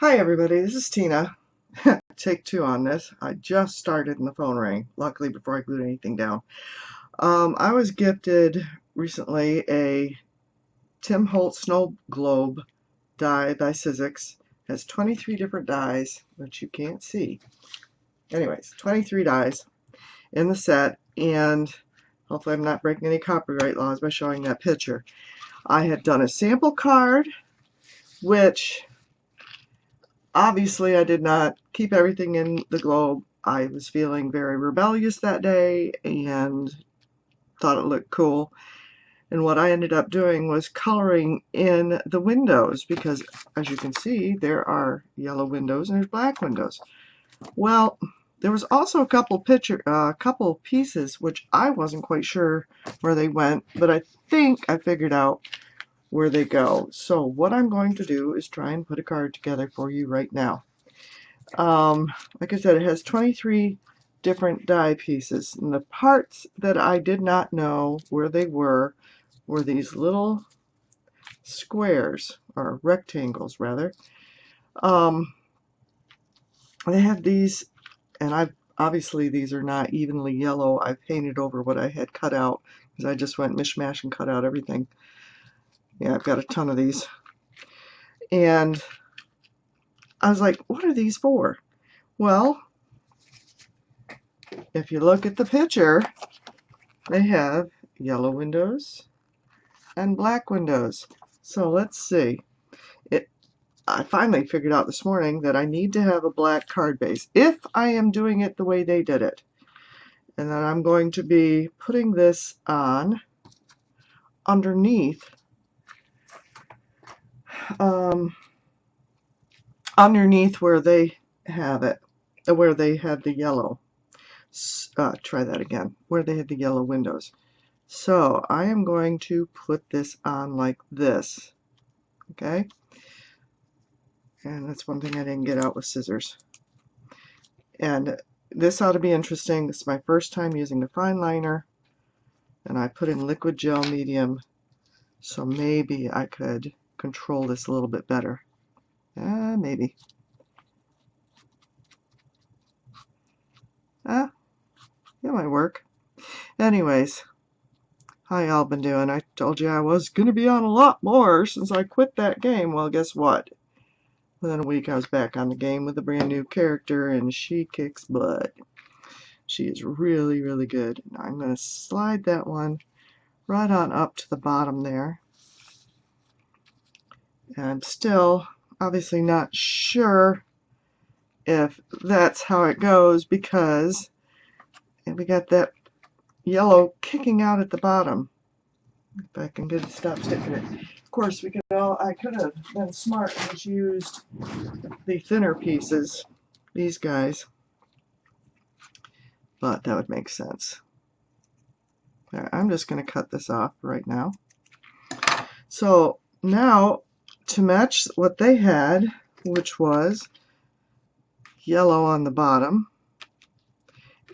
Hi everybody, this is Tina. Take two on this. I just started and the phone rang, luckily before I glued anything down. I was gifted recently a Tim Holtz Snow Globe die by Sizzix. It has 23 different dies, which you can't see. Anyways, 23 dies in the set, and hopefully I'm not breaking any copyright laws by showing that picture. I had done a sample card, which obviously I did not keep everything in the globe. I was feeling very rebellious that day and thought it looked cool. And what I ended up doing was coloring in the windows because, as you can see, there are yellow windows and there's black windows. Well, there was also a couple pieces which I wasn't quite sure where they went, but I think I figured out where they go. So what I'm going to do is try and put a card together for you right now. Like I said, it has 23 different die pieces, and the parts that I did not know where they were these little squares, or rectangles rather. They have these, and obviously these are not evenly yellow. I painted over what I had cut out because I just went mishmash and cut out everything. Yeah, I've got a ton of these. And I was like, what are these for? Well, if you look at the picture, they have yellow windows and black windows. So let's see. I finally figured out this morning that I need to have a black card base if I am doing it the way they did it. And then I'm going to be putting this on underneath where they have it, where they have the yellow. Try that again. Where they have the yellow windows. So I am going to put this on like this. Okay? And that's one thing I didn't get out with scissors. And this ought to be interesting. This is my first time using a fine liner. And I put in liquid gel medium. So maybe I could control this a little bit better. Maybe. It might work. Anyways, how y'all been doing? I told you I was going to be on a lot more since I quit that game. Well, guess what? Within a week I was back on the game with a brand new character, and she kicks butt. She is really, really good. Now I'm going to slide that one right on up to the bottom there. And I'm still obviously not sure if that's how it goes because we got that yellow kicking out at the bottom. If I can get it to stop sticking it. Of course, I could have been smart and just used the thinner pieces, these guys, but that would make sense. I'm just going to cut this off right now. So now, to match what they had, which was yellow on the bottom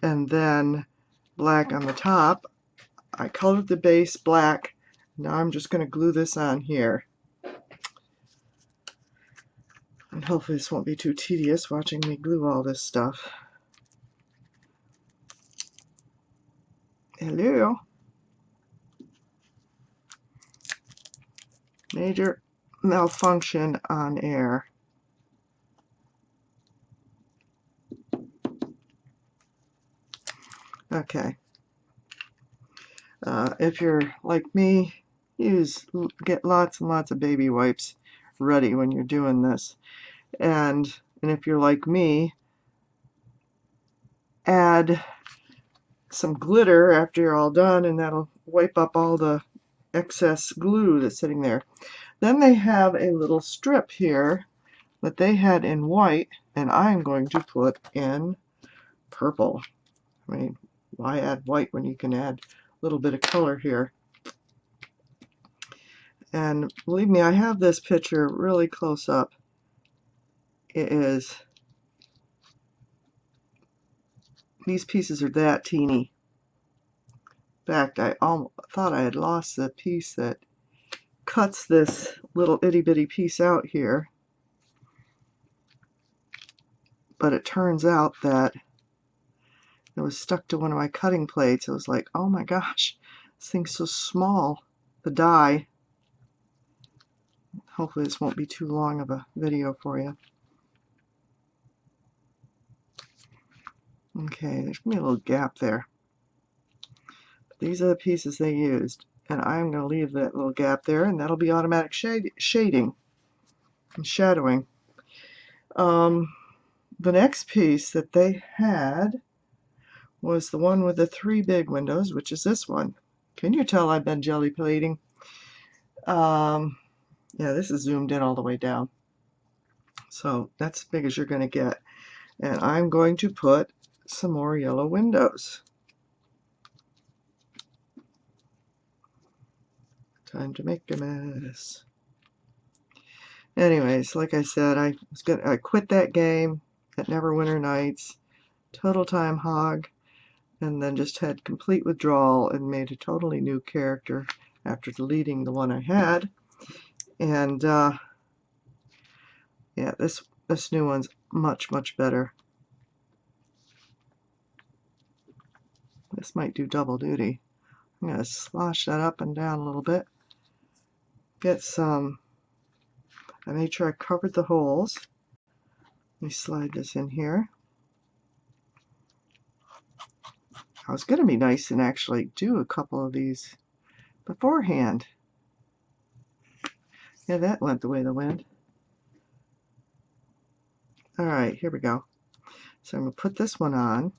and then black on the top, I colored the base black. Now I'm just going to glue this on here. And hopefully this won't be too tedious watching me glue all this stuff. Hello. Major malfunction on air. Okay. If you're like me, get lots and lots of baby wipes ready when you're doing this. And if you're like me, add some glitter after you're all done, and that'll wipe up all the excess glue that's sitting there. Then they have a little strip here that they had in white, and I'm going to put in purple. I mean, why add white when you can add a little bit of color here? And believe me, I have this picture really close up. It is, these pieces are that teeny. In fact, I almost thought I had lost the piece that cuts this little itty bitty piece out here. but it turns out that it was stuck to one of my cutting plates. It was like, oh my gosh, this thing's so small, the die. Hopefully this won't be too long of a video for you. Okay, there's going to be a little gap there. These are the pieces they used, and I'm going to leave that little gap there, and that'll be automatic shading and shadowing. The next piece that they had was the one with the 3 big windows, which is this one. Can you tell I've been jelly plating? Yeah, this is zoomed in all the way down. So that's as big as you're going to get. And I'm going to put some more yellow windows. Time to make a mess. Anyways, like I said, I quit that game at Neverwinter Nights, total time hog, and then just had complete withdrawal and made a totally new character after deleting the one I had. And yeah, this new one's much better. This might do double duty. I'm going to slosh that up and down a little bit. Get some. I made sure I covered the holes. Let me slide this in here. I was going to be nice and actually do a couple of these beforehand. Yeah, that went the way of the wind. Alright, here we go. So I'm going to put this one on.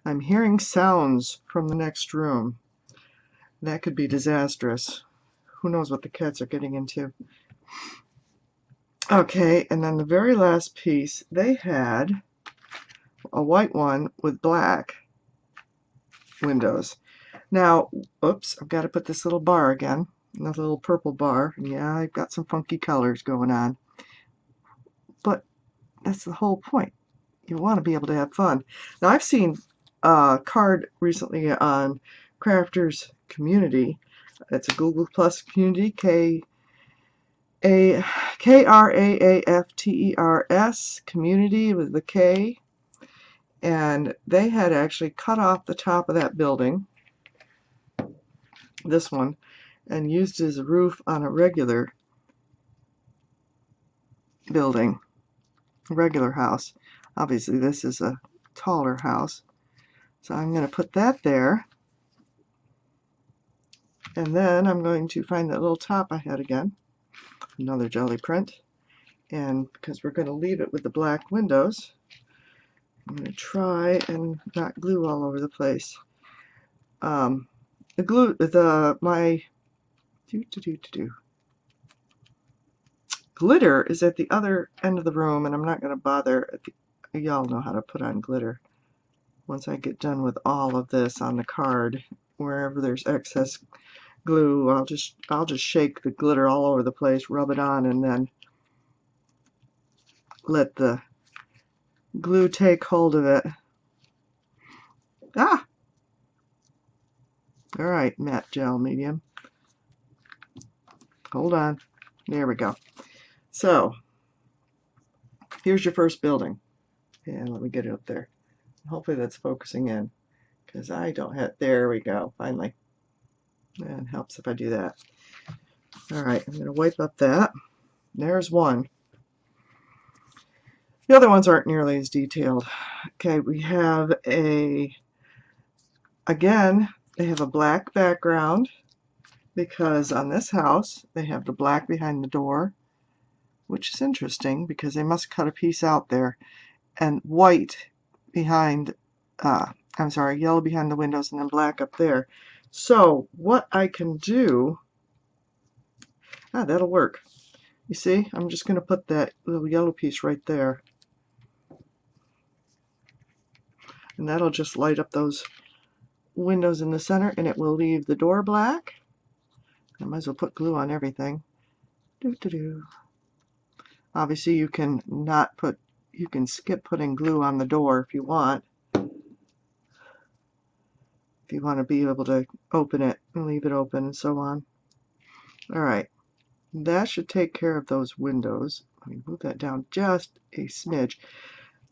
I'm hearing sounds from the next room. That could be disastrous. Who knows what the cats are getting into. Okay, and then the very last piece, they had a white one with black windows. Now, oops, I've got to put this little bar again, another little purple bar. Yeah, I've got some funky colors going on. But that's the whole point. You want to be able to have fun. Now, I've seen a card recently on Crafters Community. It's a Google Plus community, KRAAFTERS community with the K, and they had actually cut off the top of that building, this one, and used as a roof on a regular building, a regular house. Obviously this is a taller house, so I'm going to put that there, and then I'm going to find that little top I had again, another jelly print, and because we're going to leave it with the black windows, I'm going to try and not glue all over the place. Glitter is at the other end of the room, and I'm not going to bother. Y'all know how to put on glitter. Once I get done with all of this on the card, wherever there's excess glue, I'll just shake the glitter all over the place, rub it on, and then let the glue take hold of it. Ah! Alright, matte gel medium. Hold on. There we go. So, here's your first building. And let me get it up there. Hopefully that's focusing in, because I don't have, there we go, finally. And it helps if I do that. Alright, I'm going to wipe up that. There's one. The other ones aren't nearly as detailed. Okay, we have again, they have a black background, because on this house, they have the black behind the door, which is interesting, because they must cut a piece out there, and white behind, I'm sorry, yellow behind the windows, and then black up there. So what I can do, that'll work. You see, I'm just going to put that little yellow piece right there, and that'll just light up those windows in the center, and it will leave the door black. I might as well put glue on everything. Obviously you can skip putting glue on the door if you want. If you want to be able to open it and leave it open and so on. Alright, That should take care of those windows. Let me move that down just a smidge.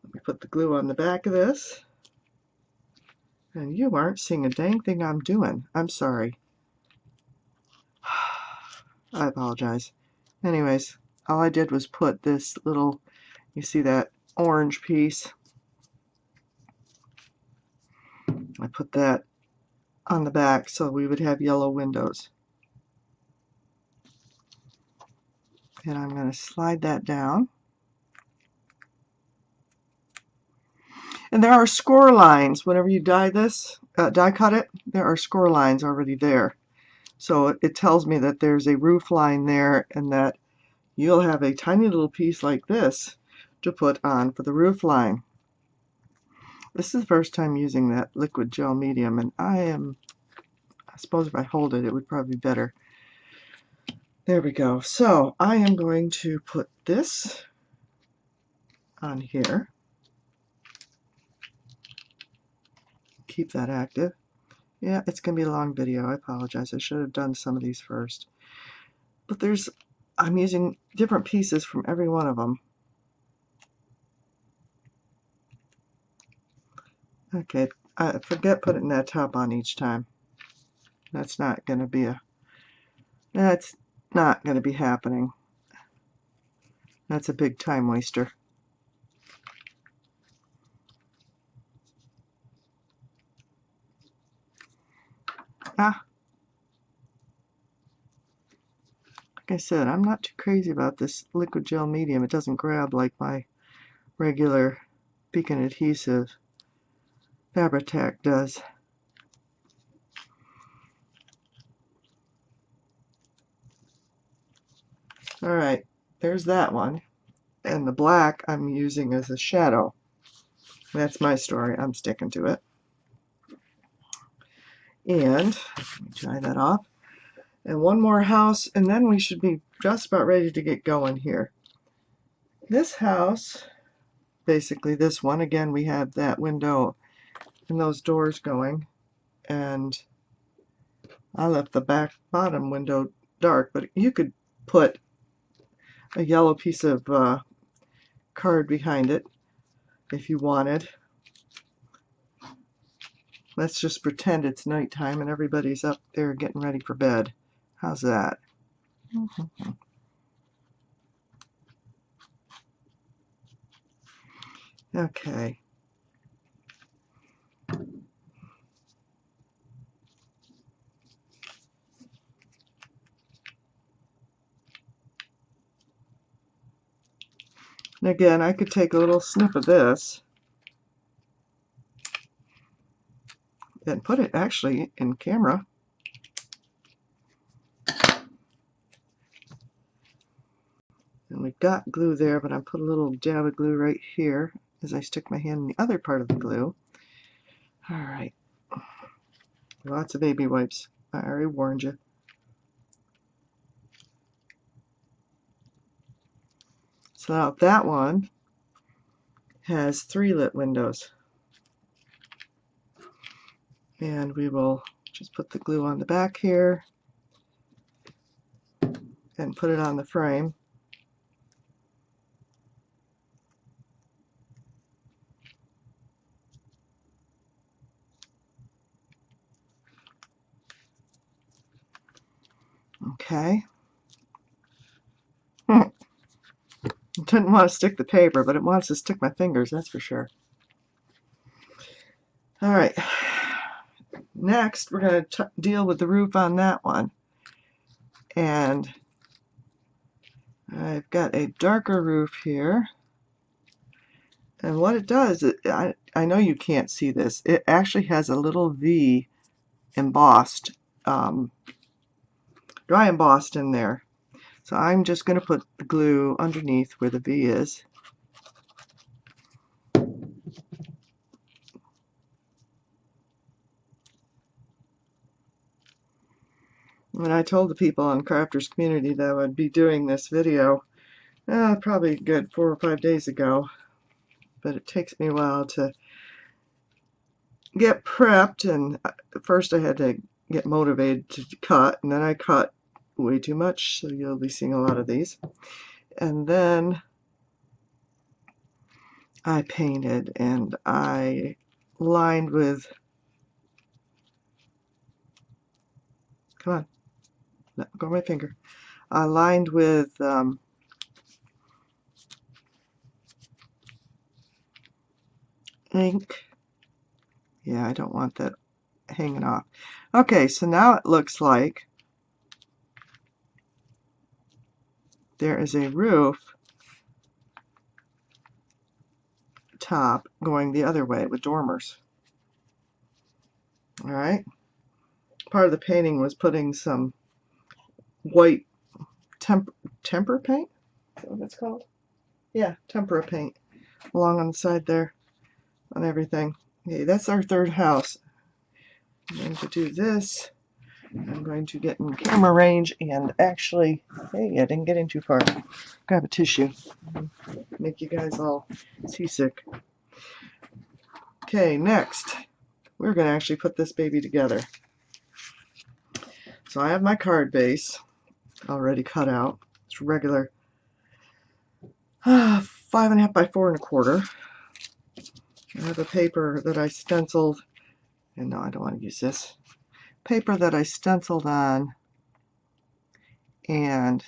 Let me put the glue on the back of this. And you aren't seeing a dang thing I'm doing. I'm sorry. I apologize. Anyways, all I did was put this little, you see that orange piece? I put that on the back so we would have yellow windows. And I'm going to slide that down. And there are score lines. Whenever you die cut it, there are score lines already there. So it tells me that there's a roof line there and that you'll have a tiny little piece like this to put on for the roof line. This is the first time using that liquid gel medium, and I suppose if I hold it, it would probably be better. There we go. So I am going to put this on here. Keep that active. Yeah, it's going to be a long video. I apologize. I should have done some of these first. But I'm using different pieces from every one of them. Okay, I forget putting that top on each time. That's not going to be happening. That's a big time waster. Like I said, I'm not too crazy about this liquid gel medium. It doesn't grab like my regular Beacon adhesive Fabri-Tac does. Alright, there's that one. And the black I'm using as a shadow. That's my story. I'm sticking to it. And let me dry that off. And one more house, and then we should be just about ready to get going here. This house, basically this one, again we have that window and those doors going, and I left the bottom window dark, but you could put a yellow piece of card behind it if you wanted. Let's just pretend it's nighttime and everybody's up there getting ready for bed. How's that? Okay. And again, I could take a little snip of this and put it actually in camera. And we've got glue there, but I put a little dab of glue right here as I stick my hand in the other part of the glue. All right. Lots of baby wipes. I already warned you. So now that one has 3 lit windows. And we will just put the glue on the back here and put it on the frame. Okay. Didn't want to stick the paper, but it wants to stick my fingers, that's for sure. All right. Next, we're going to deal with the roof on that one. And I've got a darker roof here. And what it does, I know you can't see this, it actually has a little V embossed, dry embossed in there. So I'm just going to put the glue underneath where the V is. When I told the people on Crafters Community that I would be doing this video, probably a good 4 or 5 days ago, but it takes me a while to get prepped, and first I had to get motivated to cut, and then I cut way too much, so you'll be seeing a lot of these. And then I painted and I lined with, come on, let go of my finger. I lined with ink. Yeah, I don't want that hanging off. Okay, so now it looks like there is a roof top going the other way with dormers. All right. Part of the painting was putting some white temper paint. Is that what it's called? Yeah, tempera paint along on the side there on everything. Okay, that's our third house. I'm going to do this. I'm going to get in camera range and actually, hey, I didn't get in too far. Grab a tissue. Make you guys all seasick. Okay, next, we're going to actually put this baby together. So I have my card base already cut out. It's regular 5.5 by 4.25. I have a paper that I stenciled, and no, I don't want to use this. Paper that I stenciled on, and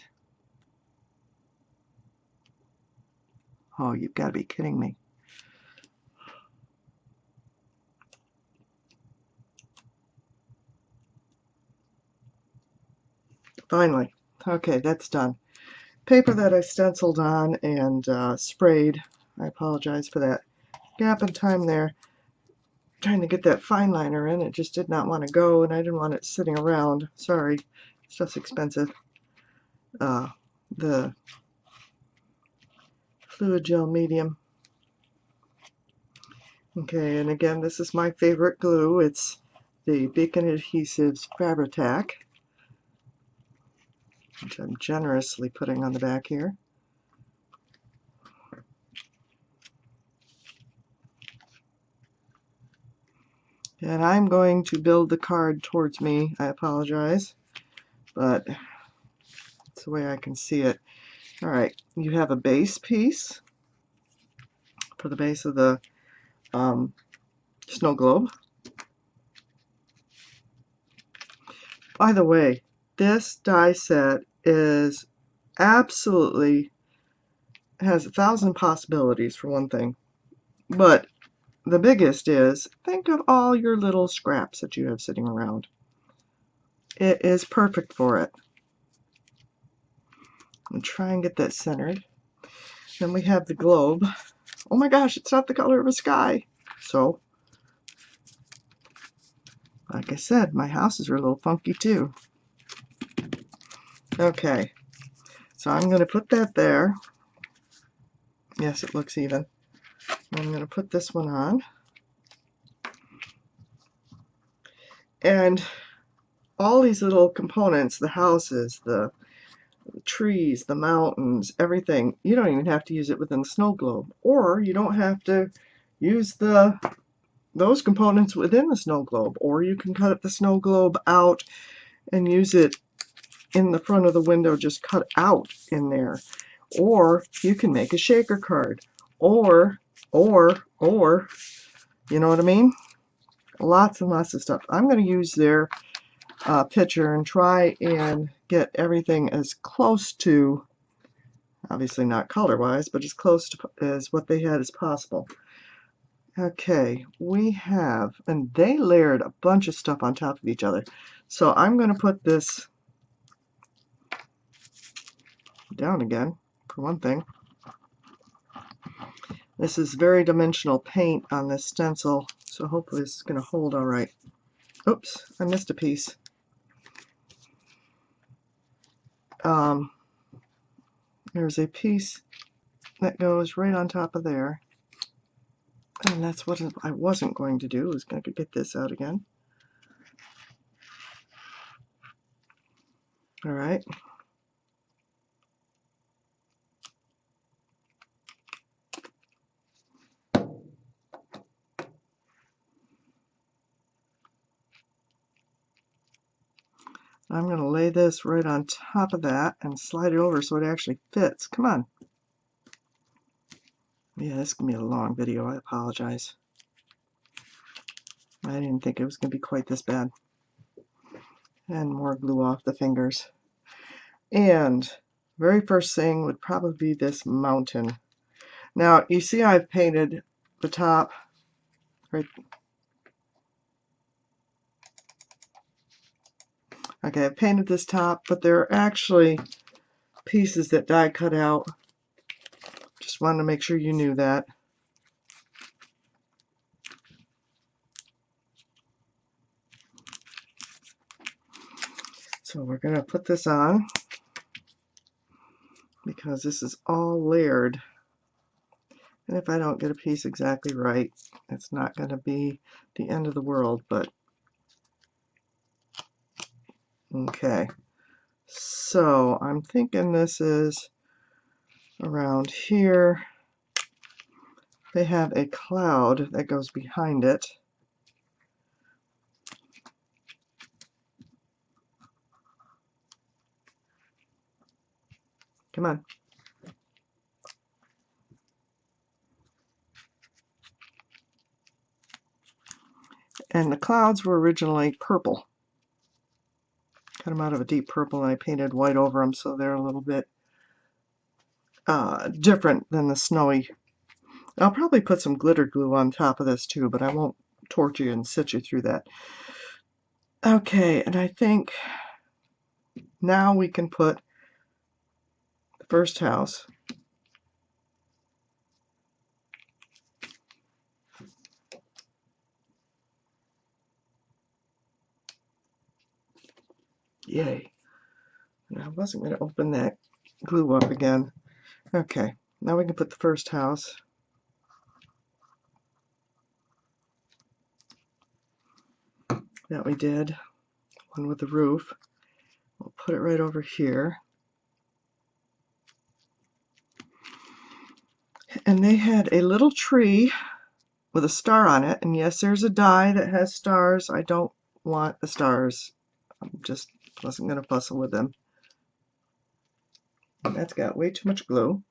oh, you've got to be kidding me. Finally. Okay, that's done. Paper that I stenciled on and sprayed. I apologize for that gap in time there. Trying to get that fine liner in. It just did not want to go, and I didn't want it sitting around. Sorry. Stuff's expensive. The fluid gel medium. Okay, and again, this is my favorite glue. It's the Beacon Adhesives Fabri-Tac, which I'm generously putting on the back here. And I'm going to build the card towards me. I apologize, but it's the way I can see it. All right, you have a base piece for the base of the snow globe. By the way, this die set is absolutely, has 1,000 possibilities for one thing, but the biggest is, think of all your little scraps that you have sitting around. It is perfect for it. And try and get that centered. Then we have the globe. Oh my gosh, it's not the color of a sky. So, like I said, my houses are a little funky too. Okay, so I'm going to put that there. Yes, it looks even. I'm going to put this one on. And all these little components, the houses, the trees, the mountains, everything, you don't even have to use it within the snow globe. Or you don't have to use those components within the snow globe. Or you can cut the snow globe out and use it in the front of the window, just cut out in there. Or you can make a shaker card. Or, you know what I mean? Lots and lots of stuff. I'm going to use their picture and try and get everything as close to, obviously not color-wise, but as close to as what they had as possible. Okay, we have, and they layered a bunch of stuff on top of each other. So I'm going to put this down again, for one thing. This is very dimensional paint on this stencil, so hopefully this is going to hold all right. Oops, I missed a piece. There's a piece that goes right on top of there. And that's what I wasn't going to do. I was going to get this out again. All right. I'm going to lay this right on top of that and slide it over so it actually fits. Come on. Yeah, this is going to be a long video. I apologize. I didn't think it was going to be quite this bad. And more glue off the fingers. And very first thing would probably be this mountain. Now, you see I've painted the top right. Okay, I've painted this top, but there are actually pieces that die cut out. Just wanted to make sure you knew that. So we're going to put this on because this is all layered. And if I don't get a piece exactly right, it's not going to be the end of the world, but okay. So I'm thinking this is around here. They have a cloud that goes behind it. Come on. And the clouds were originally purple. Cut them out of a deep purple and I painted white over them so they're a little bit different than the snowy. I'll probably put some glitter glue on top of this too, but I won't torture you and sit you through that. Okay, and I think now we can put the first house. Yay. And I wasn't going to open that glue up again. Okay, now we can put the first house. That we did. One with the roof. We'll put it right over here. And they had a little tree with a star on it. And yes, there's a die that has stars. I don't want the stars. I just wasn't going to fussle with them. And that's got way too much glue.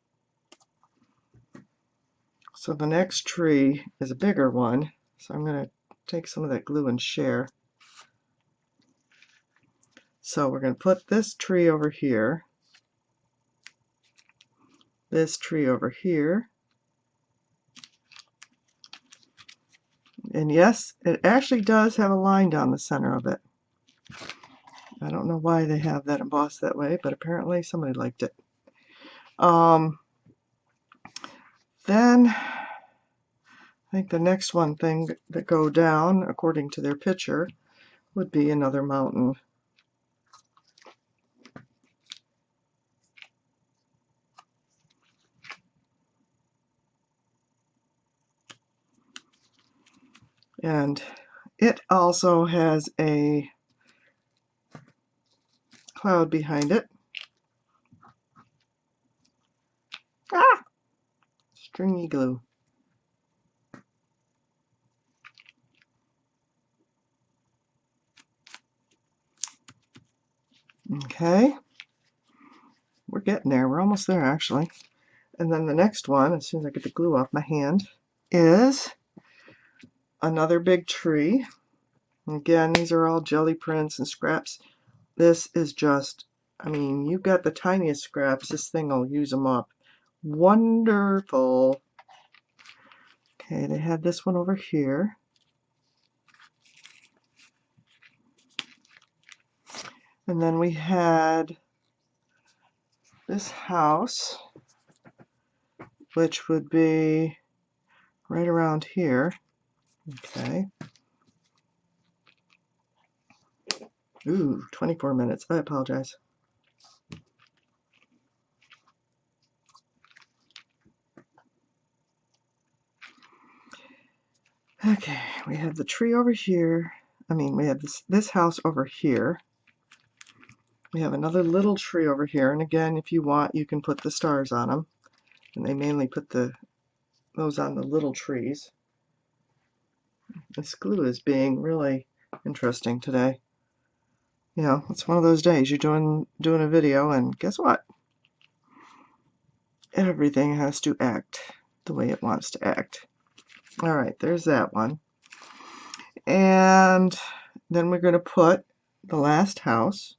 So the next tree is a bigger one. So I'm going to take some of that glue and share. So we're going to put this tree over here. This tree over here. And yes, it actually does have a line down the center of it. I don't know why they have that embossed that way, but apparently somebody liked it. Then I think the next one thing that go down, according to their picture, would be another mountain. And it also has a cloud behind it. Ah! Stringy glue. Okay. We're getting there. We're almost there, actually. And then the next one, as soon as I get the glue off my hand, is another big tree. Again, these are all jelly prints and scraps. This is just, I mean, you've got the tiniest scraps. This thing will use them up. Wonderful. Okay, they had this one over here. And then we had this house, which would be right around here. Okay. Ooh, 24 minutes. I apologize. Okay, we have the tree over here. I mean, we have this house over here. We have another little tree over here. And again, if you want, you can put the stars on them. And they mainly put those on the little trees. This glue is being really interesting today. You know, it's one of those days you're doing a video, and guess what? Everything has to act the way it wants to act. All right, there's that one. And then we're going to put the last house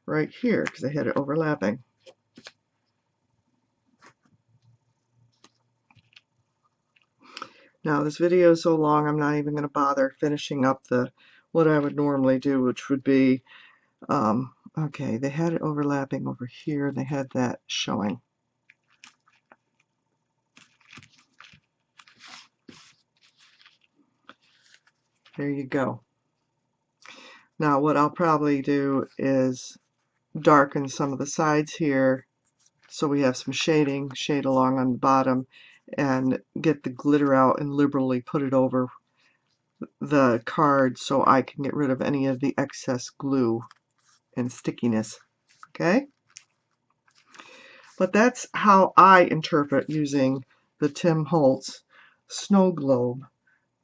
right here because I had it overlapping. Now this video is so long I'm not even going to bother finishing up what I would normally do, which would be okay, they had it overlapping over here and they had that showing. There you go. Now what I'll probably do is darken some of the sides here so we have some shade along on the bottom, and get the glitter out and liberally put it over the card so I can get rid of any of the excess glue and stickiness. Okay? But that's how I interpret using the Tim Holtz Snow Globe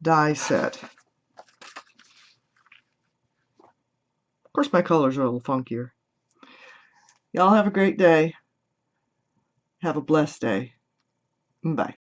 die set. Of course my colors are a little funkier. Y'all have a great day. Have a blessed day. Bye.